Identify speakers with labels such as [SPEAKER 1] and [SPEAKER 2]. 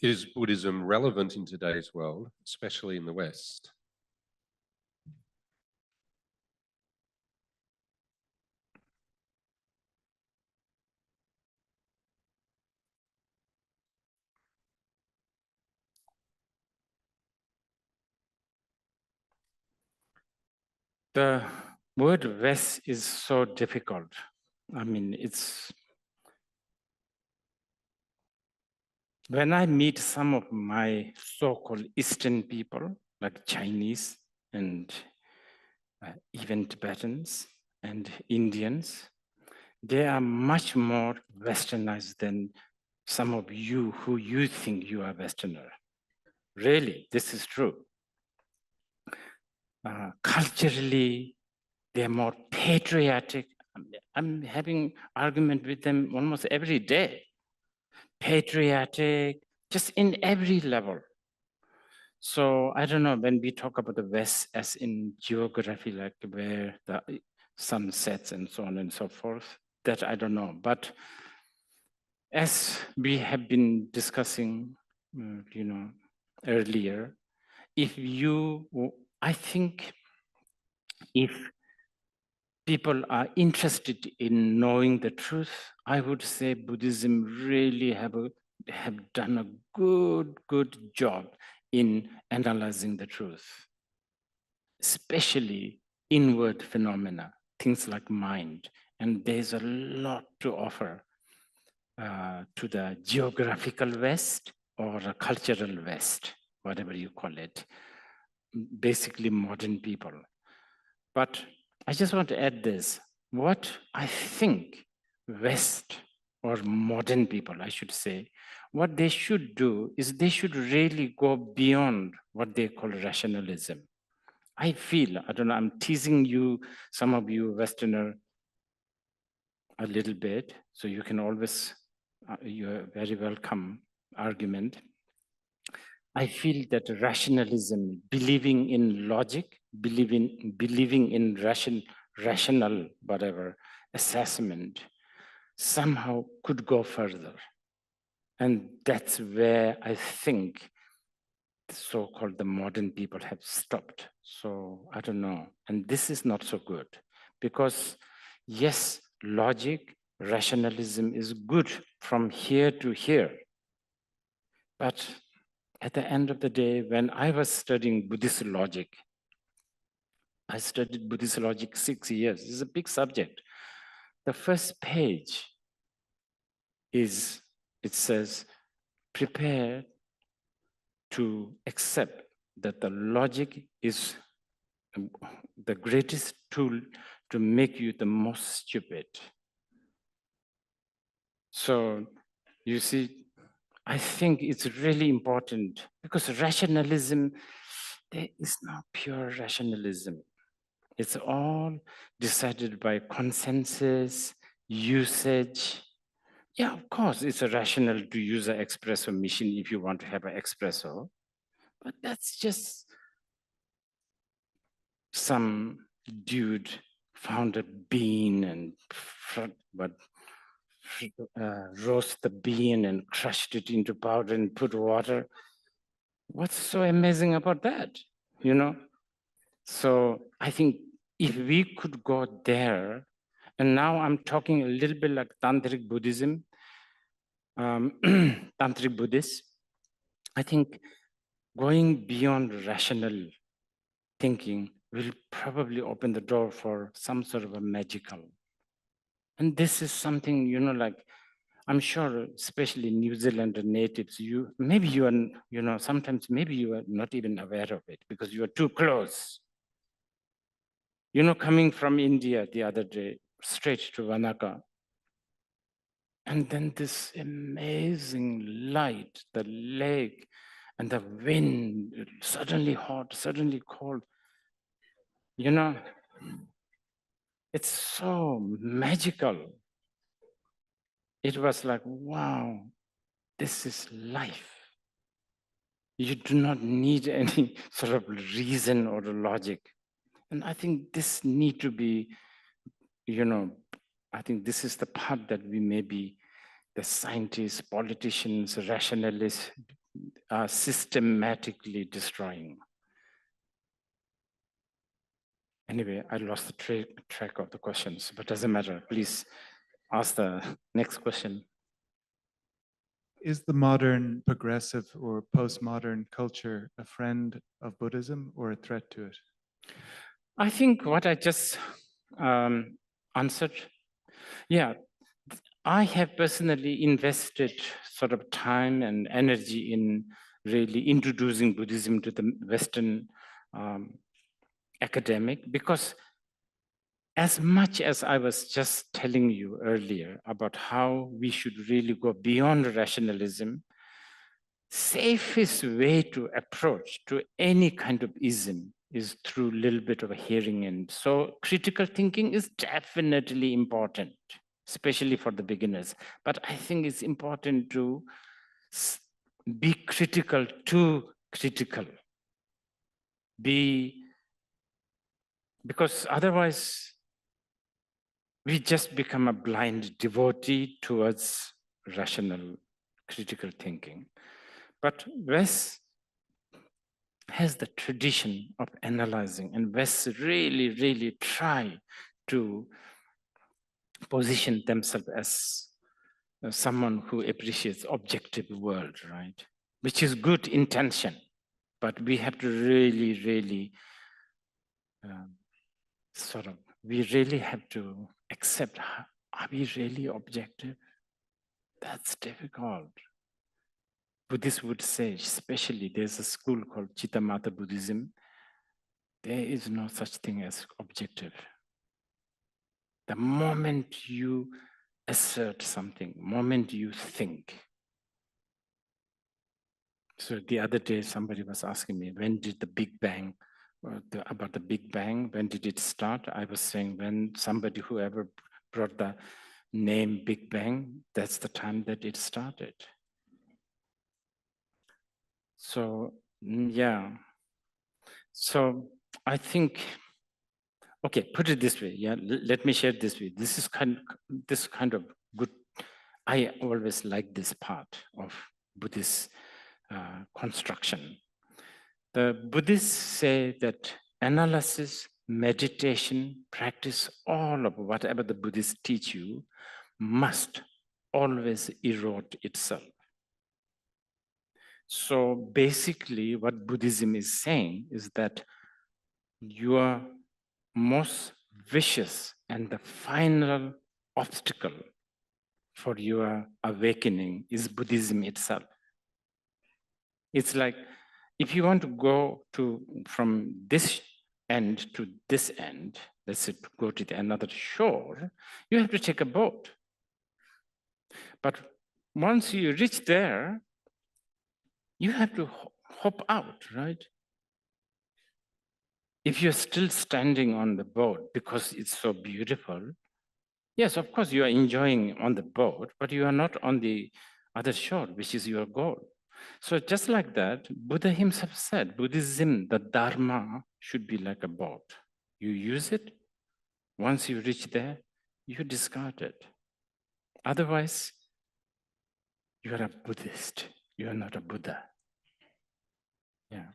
[SPEAKER 1] Is Buddhism relevant in today's world, especially in the West?
[SPEAKER 2] The word West is so difficult. I mean, when I meet some of my so-called Eastern people, like Chinese and even Tibetans and Indians, they are much more Westernized than some of you who you think you are Westerner. Really, this is true. Culturally, they're more patriotic. I'm having argument with them almost every day. Patriotic, just in every level. So I don't know, when we talk about the West as in geography, like where the sun sets and so on and so forth, that I don't know. But as we have been discussing, earlier, I think if people are interested in knowing the truth, I would say Buddhism really have done a good job in analyzing the truth, especially inward phenomena, things like mind. And there's a lot to offer to the geographical West or a cultural West, whatever you call it, basically modern people. But I just want to add this. What I think West or modern people, I should say, what they should do is they should really go beyond what they call rationalism. I feel, I don't know, I'm teasing you, some of you Westerner, a little bit, so you can always, you're very welcome argument. I feel that rationalism, believing in logic, believing in rational, whatever, assessment, somehow could go further. And that's where I think so-called the modern people have stopped. So I don't know. And this is not so good because yes, logic, rationalism is good from here to here. But at the end of the day, when I was studying Buddhist logic, I studied Buddhist logic 6 years. It's a big subject. The first page it says, prepare to accept that the logic is the greatest tool to make you the most stupid. So you see, I think it's really important because rationalism, there is no pure rationalism. It's all decided by consensus, usage. Yeah, of course, it's rational to use an espresso machine if you want to have an espresso, but that's just some dude found a bean and roast the bean and crushed it into powder and put water. What's so amazing about that, you know? So I think if we could go there, and now I'm talking a little bit like Tantric Buddhism, Tantric Buddhist, I think going beyond rational thinking will probably open the door for some sort of a magical. And this is something, like, I'm sure, especially New Zealand natives, maybe you are, sometimes maybe you are not even aware of it because you are too close. Coming from India the other day, straight to Vanaka, and then this amazing light, the lake, and the wind, suddenly hot, suddenly cold. It's so magical. It was like, wow, this is life. You do not need any sort of reason or logic. And I think this need to be, I think this is the part that we may be the scientists, politicians, rationalists, are systematically destroying. Anyway, I lost the track of the questions, but doesn't matter. Please ask the next question.
[SPEAKER 3] Is the modern progressive or postmodern culture a friend of Buddhism or a threat to it?
[SPEAKER 2] I think what I just answered, yeah, I have personally invested sort of time and energy in really introducing Buddhism to the Western academic, because as much as I was just telling you earlier about how we should really go beyond rationalism, safest way to approach to any kind of ism is through a little bit of a hearing. And so critical thinking is definitely important, especially for the beginners. But I think it's important to be critical to critical. Because otherwise, we just become a blind devotee towards rational critical thinking. But West has the tradition of analyzing, and West really, really try to position themselves as someone who appreciates objective world, right? Which is good intention, but we have to really, really we really have to accept, are we really objective? That's difficult. Buddhists would say, especially there's a school called Chittamata Buddhism, there is no such thing as objective. The moment you assert something, moment you think. So the other day, somebody was asking me, when did the Big Bang, about the Big Bang, when did it start? I was saying when somebody, whoever brought the name Big Bang, that's the time that it started. So, yeah. So I think, okay, put it this way. Yeah, let me share it this way. This is kind of good. I always like this part of Buddhist construction. The Buddhists say that analysis, meditation, practice, all of whatever the Buddhists teach you must always erode itself. So basically what Buddhism is saying is that your most vicious and the final obstacle for your awakening is Buddhism itself. It's like, if you want to go from this end to this end, let's say to go to another shore, you have to take a boat. But once you reach there, you have to hop out, right? If you're still standing on the boat because it's so beautiful, yes, of course you are enjoying on the boat, but you are not on the other shore, which is your goal. So just like that, Buddha himself said, Buddhism, the Dharma should be like a boat. You use it, once you reach there, you discard it. Otherwise, you are a Buddhist, you are not a Buddha. Yeah.